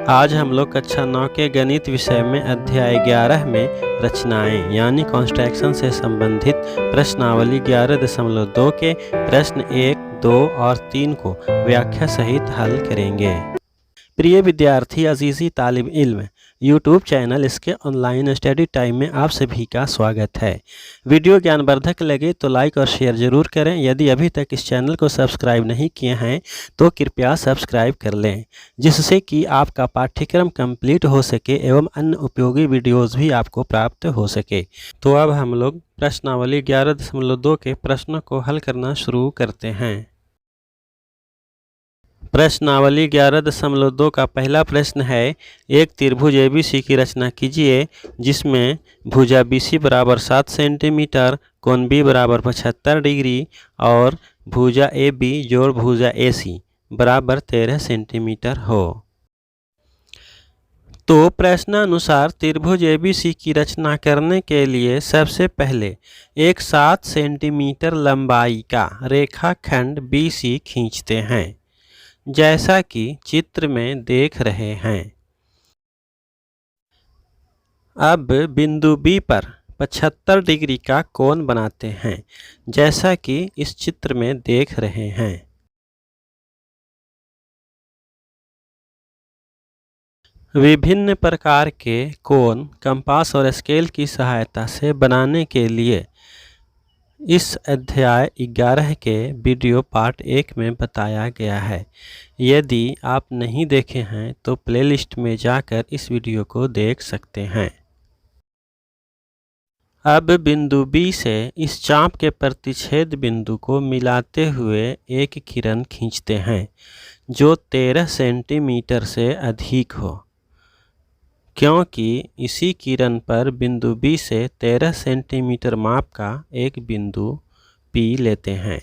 आज हम लोग कक्षा 9 के गणित विषय में अध्याय 11 में रचनाएं यानी कॉन्स्ट्रक्शन से संबंधित प्रश्नावली 11.2 के प्रश्न 1, 2 और 3 को व्याख्या सहित हल करेंगे। प्रिय विद्यार्थी, अजीज़ी तालिब इल्म, यूट्यूब चैनल इसके ऑनलाइन स्टडी टाइम में आप सभी का स्वागत है। वीडियो ज्ञानवर्धक लगे तो लाइक और शेयर ज़रूर करें। यदि अभी तक इस चैनल को सब्सक्राइब नहीं किए हैं तो कृपया सब्सक्राइब कर लें, जिससे कि आपका पाठ्यक्रम कंप्लीट हो सके एवं अन्य उपयोगी वीडियोज़ भी आपको प्राप्त हो सके। तो अब हम लोग प्रश्नावली 11.2 के प्रश्नों को हल करना शुरू करते हैं। प्रश्नावली 11.2 का पहला प्रश्न है, एक त्रिभुज ABC की रचना कीजिए जिसमें भुजा BC बराबर 7 सेंटीमीटर, कोण B बराबर 75 डिग्री और भुजा AB जोड़ भुजा AC बराबर 13 सेंटीमीटर हो। तो प्रश्नानुसार त्रिभुज ABC की रचना करने के लिए सबसे पहले एक 7 सेंटीमीटर लंबाई का रेखाखंड BC खींचते हैं, जैसा कि चित्र में देख रहे हैं। अब बिंदु B पर 75 डिग्री का कोण बनाते हैं, जैसा कि इस चित्र में देख रहे हैं। विभिन्न प्रकार के कोण कंपास और स्केल की सहायता से बनाने के लिए इस अध्याय 11 के वीडियो पार्ट 1 में बताया गया है। यदि आप नहीं देखे हैं तो प्लेलिस्ट में जाकर इस वीडियो को देख सकते हैं। अब बिंदु B से इस चाप के प्रतिच्छेद बिंदु को मिलाते हुए एक किरण खींचते हैं जो 13 सेंटीमीटर से अधिक हो, क्योंकि इसी किरण पर बिंदु B से 13 सेंटीमीटर माप का एक बिंदु P लेते हैं।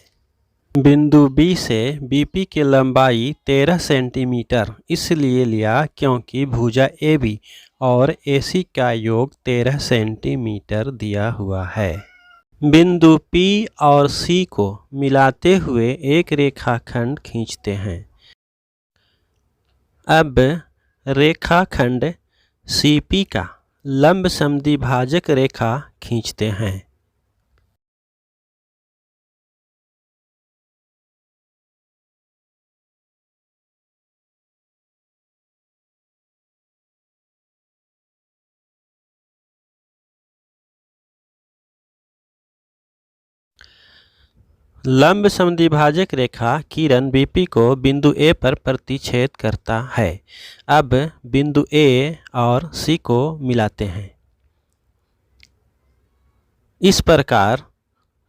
बिंदु B से BP की लंबाई 13 सेंटीमीटर इसलिए लिया क्योंकि भुजा AB और AC का योग 13 सेंटीमीटर दिया हुआ है। बिंदु P और C को मिलाते हुए एक रेखाखंड खींचते हैं। अब रेखाखंड CP का लंब समद्विभाजक रेखा खींचते हैं। लंब समद्विभाजक रेखा किरण BP को बिंदु A पर प्रतिच्छेद करता है। अब बिंदु A और C को मिलाते हैं। इस प्रकार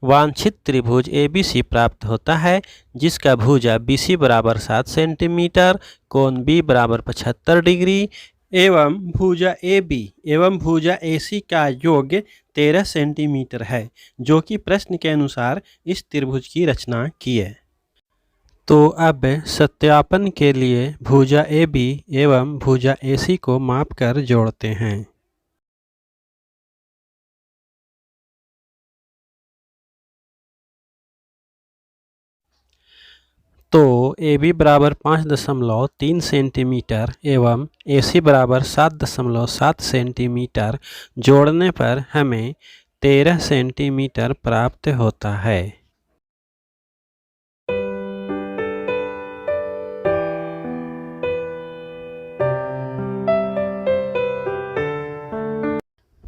वांछित त्रिभुज ABC प्राप्त होता है, जिसका भुजा BC बराबर 7 सेंटीमीटर, कोण B बराबर 75 डिग्री एवं भुजा AB एवं भुजा AC का योग 13 सेंटीमीटर है, जो कि प्रश्न के अनुसार इस त्रिभुज की रचना की है। तो अब सत्यापन के लिए भुजा AB एवं भुजा AC को मापकर जोड़ते हैं। तो AB बराबर 5.3 सेंटीमीटर एवं AC बराबर 7.7 सेंटीमीटर जोड़ने पर हमें 13 सेंटीमीटर प्राप्त होता है।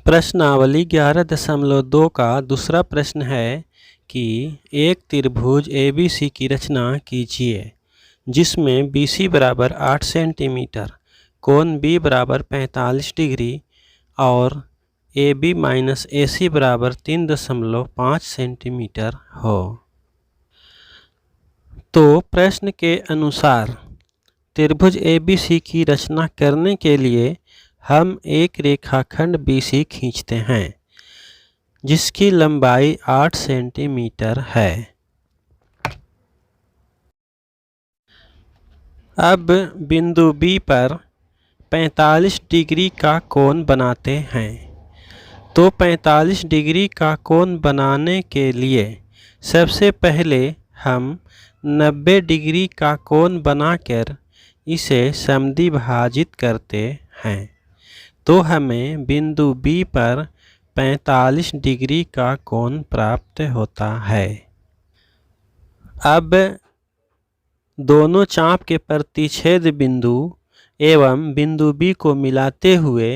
प्रश्नावली 11.2 का दूसरा प्रश्न है कि एक त्रिभुज ABC की रचना कीजिए जिसमें BC बराबर 8 सेंटीमीटर, कोण B बराबर 45 डिग्री और AB माइनस AC बराबर 3.5 सेंटीमीटर हो। तो प्रश्न के अनुसार त्रिभुज ABC की रचना करने के लिए हम एक रेखाखंड BC खींचते हैं जिसकी लंबाई 8 सेंटीमीटर है। अब बिंदु B पर 45 डिग्री का कोण बनाते हैं। तो 45 डिग्री का कोण बनाने के लिए सबसे पहले हम 90 डिग्री का कोण बनाकर इसे समद्विभाजित करते हैं तो हमें बिंदु B पर 45 डिग्री का कोण प्राप्त होता है। अब दोनों चाप के प्रतिच्छेद बिंदु एवं बिंदु B को मिलाते हुए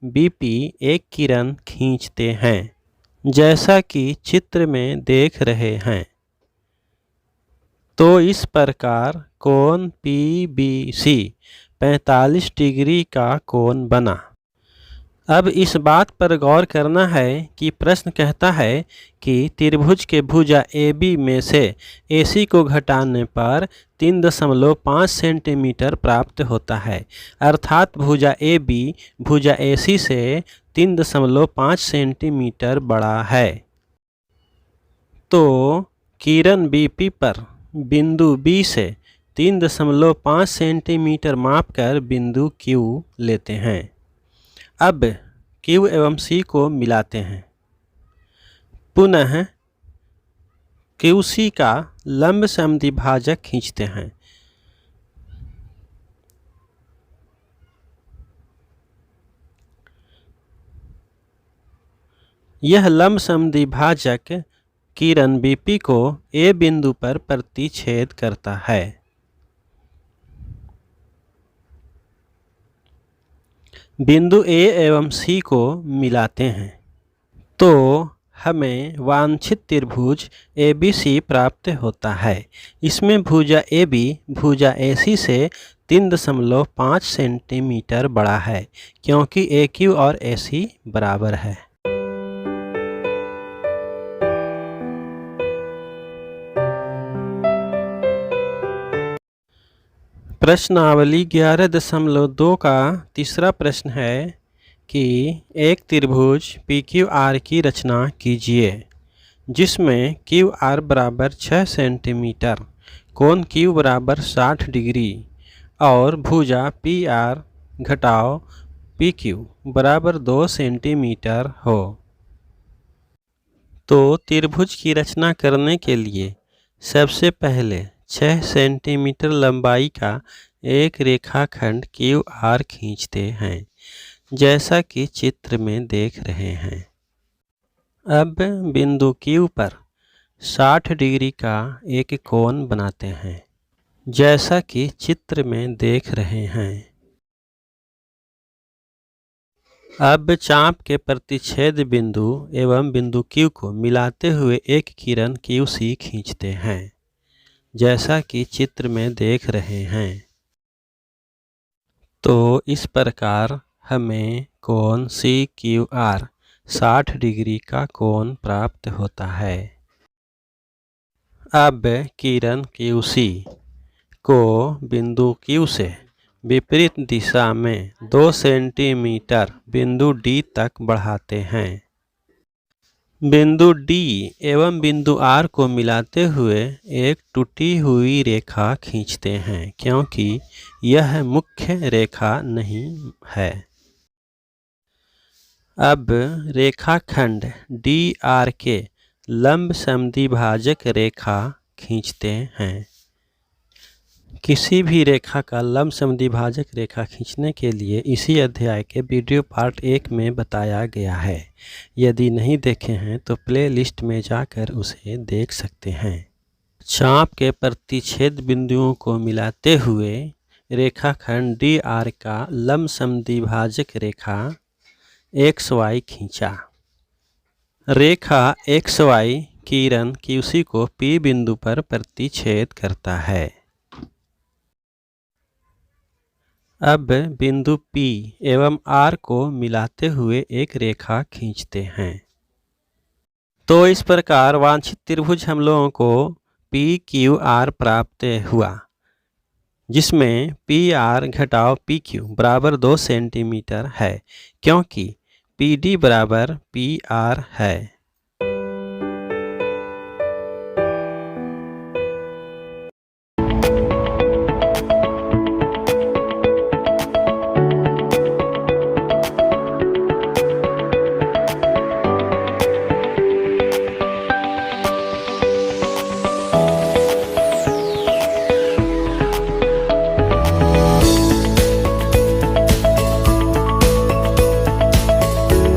BP एक किरण खींचते हैं, जैसा कि चित्र में देख रहे हैं। तो इस प्रकार कोण PBC 45 डिग्री का कोण बना। अब इस बात पर गौर करना है कि प्रश्न कहता है कि त्रिभुज के भुजा AB में से AC को घटाने पर 3.5 सेंटीमीटर प्राप्त होता है, अर्थात भुजा AB भुजा AC से 3.5 सेंटीमीटर बड़ा है। तो किरण BP पर बिंदु B से 3.5 सेंटीमीटर मापकर बिंदु Q लेते हैं। अब Q एवं C को मिलाते हैं। पुनः QC का लंब समद्विभाजक खींचते हैं। यह लंब समद्विभाजक किरण BP को A बिंदु पर प्रतिच्छेद करता है। बिंदु A एवं C को मिलाते हैं तो हमें वांछित त्रिभुज ABC प्राप्त होता है। इसमें भुजा AB भुजा AC से 3.5 सेंटीमीटर बड़ा है, क्योंकि AQ और AC बराबर है। प्रश्नावली 11.2 का तीसरा प्रश्न है कि एक त्रिभुज PQR की रचना कीजिए जिसमें QR बराबर 6 सेंटीमीटर, कोण Q बराबर 60 डिग्री और भुजा PR घटाव PQ बराबर 2 सेंटीमीटर हो। तो त्रिभुज की रचना करने के लिए सबसे पहले 6 सेंटीमीटर लंबाई का एक रेखाखंड QR खींचते हैं, जैसा कि चित्र में देख रहे हैं। अब बिंदु Q पर 60 डिग्री का एक कोण बनाते हैं, जैसा कि चित्र में देख रहे हैं। अब चाप के प्रतिच्छेद बिंदु एवं बिंदु Q को मिलाते हुए एक किरण QC खींचते हैं, जैसा कि चित्र में देख रहे हैं। तो इस प्रकार हमें कोण CQR 60 डिग्री का कोण प्राप्त होता है। अब किरण QC को बिंदु Q से विपरीत दिशा में 2 सेंटीमीटर बिंदु D तक बढ़ाते हैं। बिंदु D एवं बिंदु R को मिलाते हुए एक टूटी हुई रेखा खींचते हैं, क्योंकि यह मुख्य रेखा नहीं है। अब रेखाखंड DR के लंब समद्विभाजक रेखा खींचते हैं। किसी भी रेखा का लंब समद्विभाजक रेखा खींचने के लिए इसी अध्याय के वीडियो पार्ट 1 में बताया गया है। यदि नहीं देखे हैं तो प्लेलिस्ट में जाकर उसे देख सकते हैं। चाप के प्रतिच्छेद बिंदुओं को मिलाते हुए रेखाखंड DR का लंब समद्विभाजक रेखा XY खींचा। रेखा XY किरण QC को P बिंदु पर प्रतिच्छेद करता है। अब बिंदु P एवं R को मिलाते हुए एक रेखा खींचते हैं। तो इस प्रकार वांछित त्रिभुज हम लोगों को PQR प्राप्त हुआ, जिसमें PR घटाव PQ बराबर 2 सेंटीमीटर है, क्योंकि PD बराबर PR है।